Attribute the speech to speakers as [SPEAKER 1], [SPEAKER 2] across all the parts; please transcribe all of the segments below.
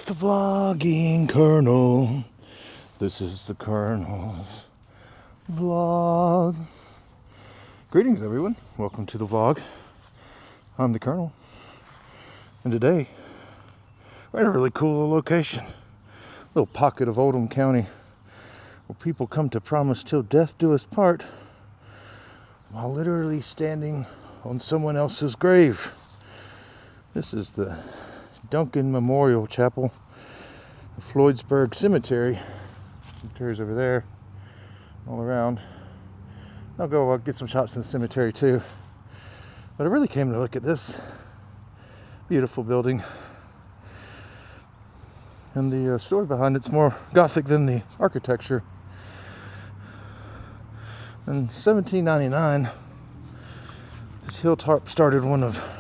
[SPEAKER 1] the vlogging Colonel. This is the Colonel's vlog. Greetings, everyone. Welcome to the vlog. I'm the Colonel. And today, we're in a really cool little location. Little pocket of Oldham County where people come to promise till death do us part while literally standing on someone else's grave. This is the Duncan Memorial Chapel, the Floydsburg cemetery. Cemetery's over there, all around. I'll get some shots in the cemetery too. But I really came to look at this beautiful building. And the story behind it's more Gothic than the architecture. In 1799, this hilltop started one of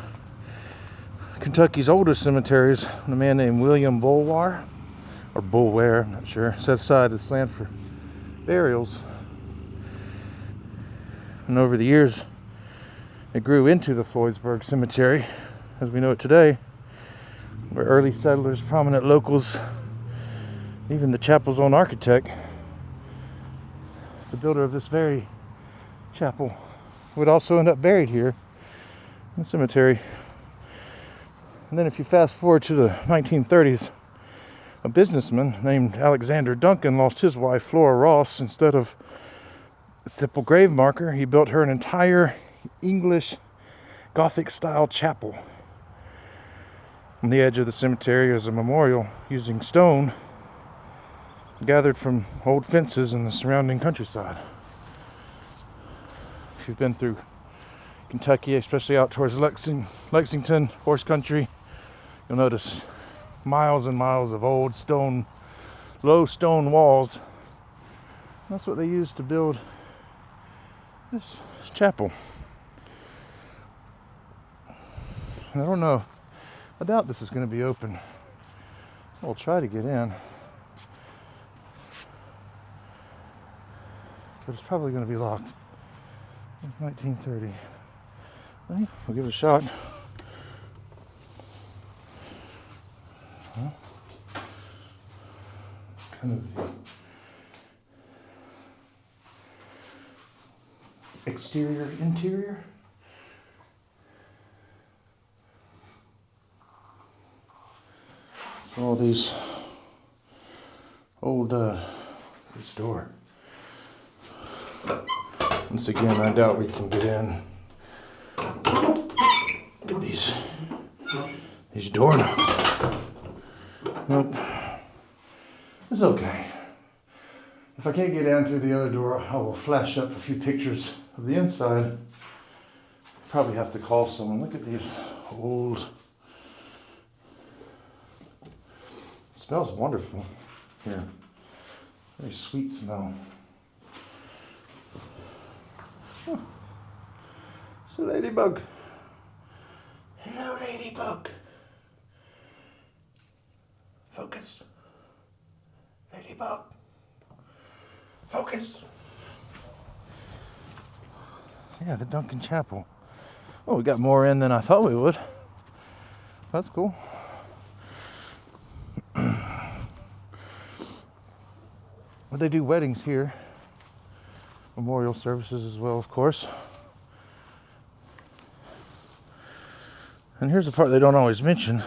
[SPEAKER 1] Kentucky's oldest cemeteries, when a man named William Bulware, I'm not sure, set aside this land for burials. And over the years, it grew into the Floydsburg Cemetery, as we know it today, where early settlers, prominent locals, even the chapel's own architect, the builder of this very chapel, would also end up buried here in the cemetery. And then if you fast forward to the 1930s, a businessman named Alexander Duncan lost his wife, Flora Ross. Instead of a simple grave marker, he built her an entire English Gothic-style chapel. On the edge of the cemetery is a memorial using stone gathered from old fences in the surrounding countryside. If you've been through Kentucky, especially out towards Lexington, horse country, you'll notice miles and miles of old stone, low stone walls. That's what they used to build this chapel. And I don't know. I doubt this is going to be open. We'll try to get in. But it's probably going to be locked. 1930. Well, we'll give it a shot. Well, kind of the exterior, interior. All these old this door. Once again, I doubt we can get in. Look at these doorknobs. Nope. It's okay. If I can't get in through the other door, I will flash up a few pictures of the inside. Probably have to call someone. Look at these old. It smells wonderful here. Very sweet smell. Oh. It's a ladybug. Hello, ladybug. Focus. Ladybug. Focus. Yeah, the Duncan Chapel. Oh, we got more in than I thought we would. That's cool. Well, they do weddings here. Memorial services as well, of course. And here's the part they don't always mention.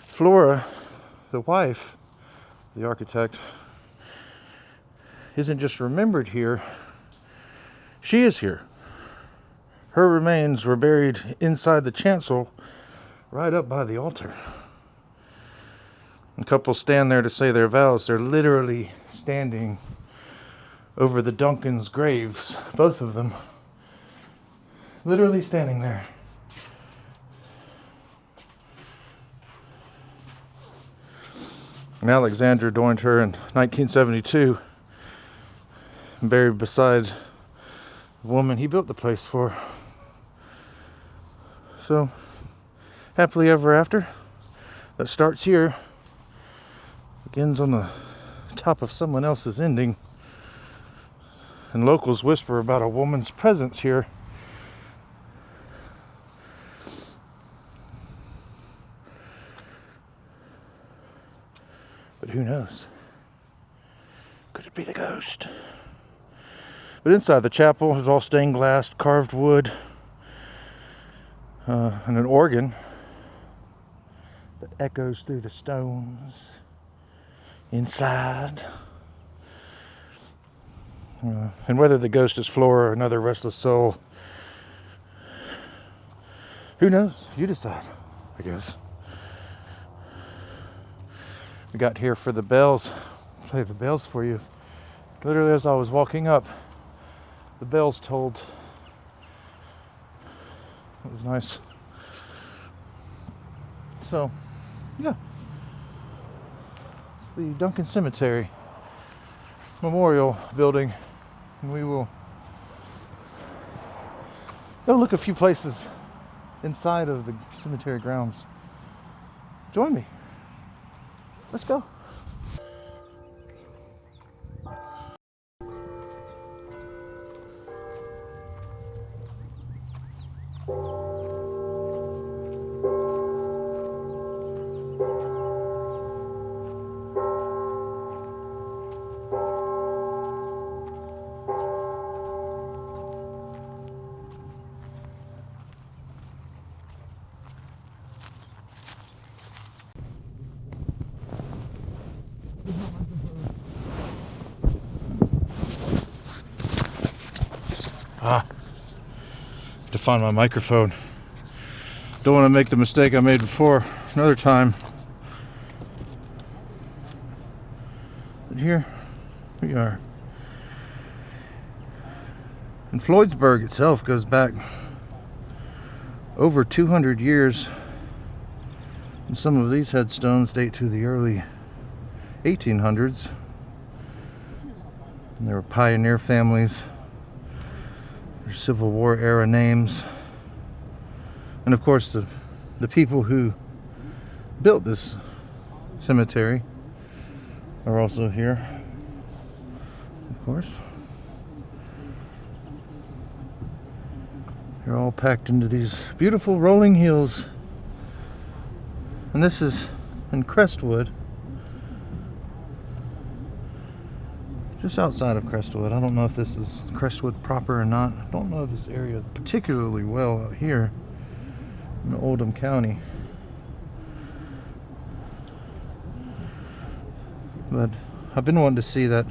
[SPEAKER 1] Flora, the wife, the architect, isn't just remembered here. She is here. Her remains were buried inside the chancel, right up by the altar. And couples stand there to say their vows. They're literally standing over the Duncans' graves, both of them. Literally standing there. And Alexander joined her in 1972 and buried beside the woman he built the place for. So, happily ever after. That starts here, begins on the top of someone else's ending. And locals whisper about a woman's presence here. But who knows? Could it be the ghost? But inside the chapel is all stained glass, carved wood, and an organ that echoes through the stones inside. And whether the ghost is Flora or another restless soul, who knows? You decide, I guess. We got here for the bells. I'll play the bells for you. Literally as I was walking up, the bells tolled. It was nice. So, yeah. It's the Duncan Cemetery Memorial Building. And we will go look a few places inside of the cemetery grounds. Join me. Let's go. To find my microphone. Don't want to make the mistake I made before another time. But here we are. And Floydsburg itself goes back over 200 years. And some of these headstones date to the early 1800s. And there were pioneer families. Civil War era names, and of course the people who built this cemetery are also here, of course. They're all packed into these beautiful rolling hills, and this is in Crestwood, just outside of Crestwood. I don't know if this is Crestwood proper or not. I don't know this area particularly well out here in Oldham County. But I've been wanting to see that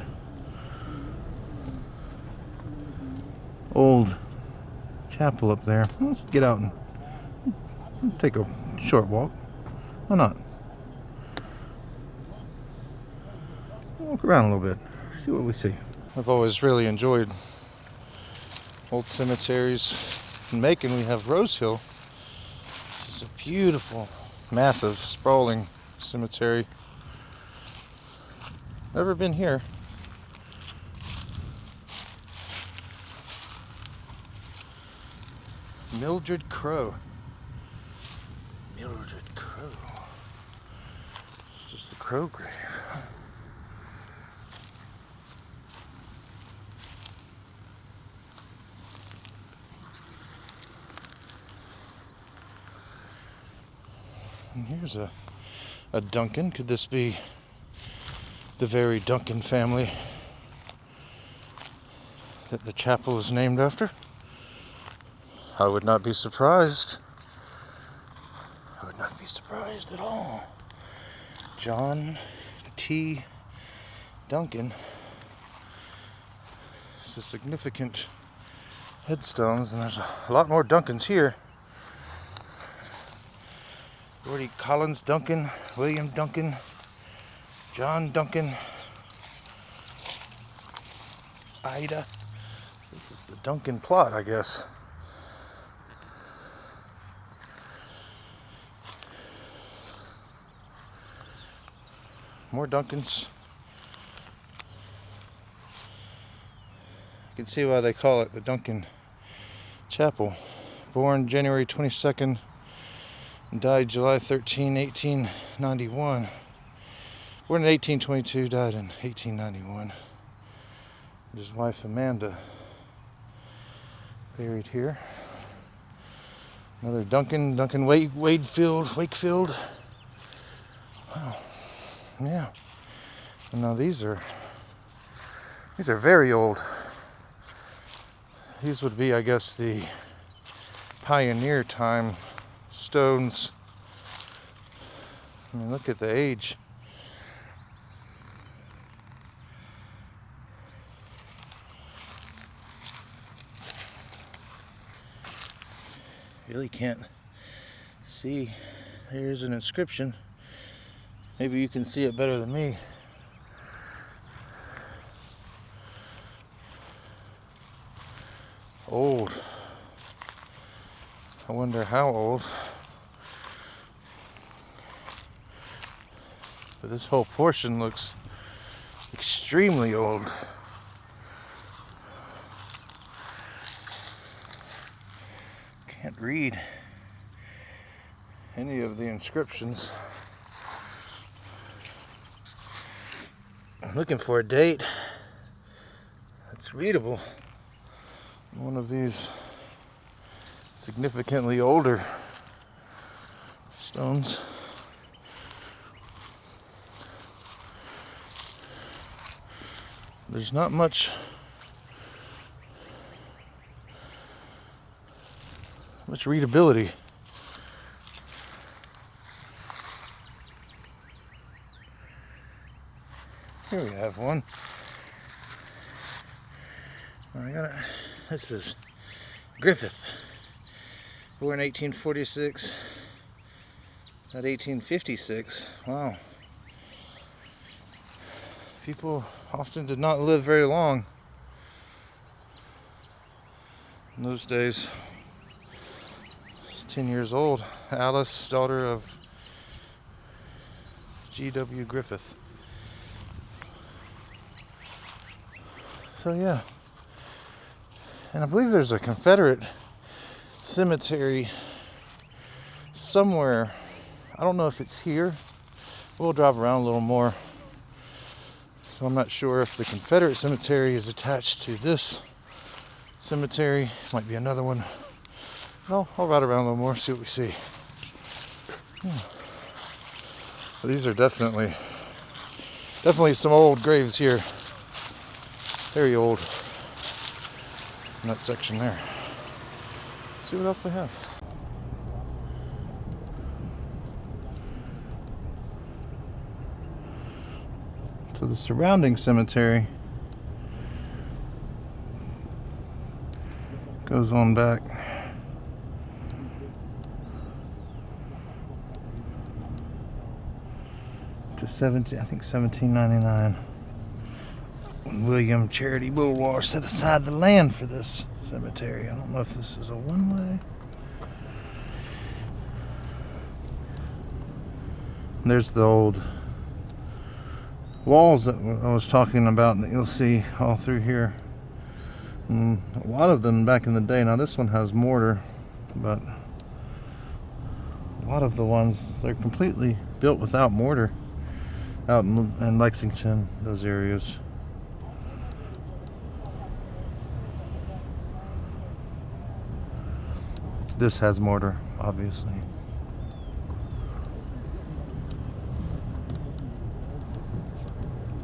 [SPEAKER 1] old chapel up there. Let's get out and take a short walk. Why not? Walk around a little bit. See what we see. I've always really enjoyed old cemeteries. In Macon, we have Rose Hill. It's a beautiful, massive, sprawling cemetery. Never been here. Mildred Crow. Mildred Crow. It's just a crow grave. And here's a Duncan. Could this be the very Duncan family that the chapel is named after? I would not be surprised. I would not be surprised at all. John T. Duncan. It's a significant headstones, and there's a lot more Duncans here. Gordy Collins Duncan, William Duncan, John Duncan, Ida. This is the Duncan plot, I guess. More Duncans. You can see why they call it the Duncan Chapel. Born January 22nd. Died July 13, 1891. Born in 1822, died in 1891. His wife Amanda buried here. Another Duncan Wakefield. Wow. Yeah. And now these are very old. These would be, I guess, the pioneer time stones. I mean, look at the age. Really can't see. Here's an inscription. Maybe you can see it better than me. Old. I wonder how old. But this whole portion looks extremely old. Can't read any of the inscriptions. I'm looking for a date that's readable. One of these significantly older stones. There's not much readability. Here we have one. This is Griffith, born 1846, at 1856. Wow. People often did not live very long in those days. She's 10 years old. Alice, daughter of G.W. Griffith. So yeah. And I believe there's a Confederate cemetery somewhere. I don't know if it's here. We'll drive around a little more. So I'm not sure if the Confederate cemetery is attached to this cemetery. Might be another one. Well, I'll ride around a little more, see what we see. But these are definitely some old graves here. Very old. In that section there. Let's see what else they have. So the surrounding cemetery goes on back to 1799. William Charity Bulwer set aside the land for this cemetery. I don't know if this is a one-way. There's the old walls that I was talking about that you'll see all through here. And a lot of them back in the day. Now this one has mortar, but a lot of the ones, they're completely built without mortar out in Lexington, those areas. This has mortar, obviously.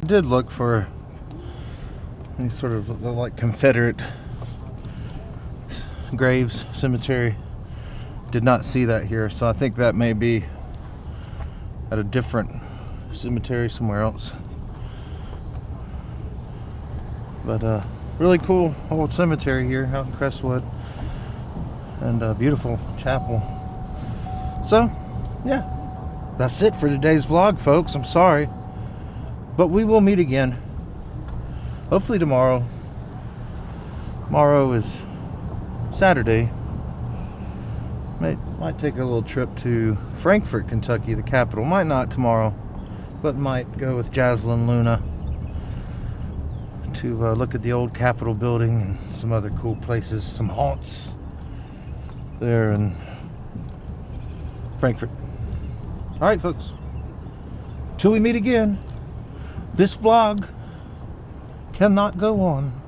[SPEAKER 1] I did look for any sort of like Confederate graves, cemetery. Did not see that here, so I think that may be at a different cemetery somewhere else. But really cool old cemetery here out in Crestwood. And a beautiful chapel. So, yeah, that's it for today's vlog, folks. I'm sorry, but we will meet again. Hopefully tomorrow. Tomorrow is Saturday. Might take a little trip to Frankfort, Kentucky, the capital. Might not tomorrow, but might go with Jaslyn Luna to look at the old Capitol building and some other cool places, some haunts there in Frankfort. All right, folks. Till we meet again, this vlog cannot go on.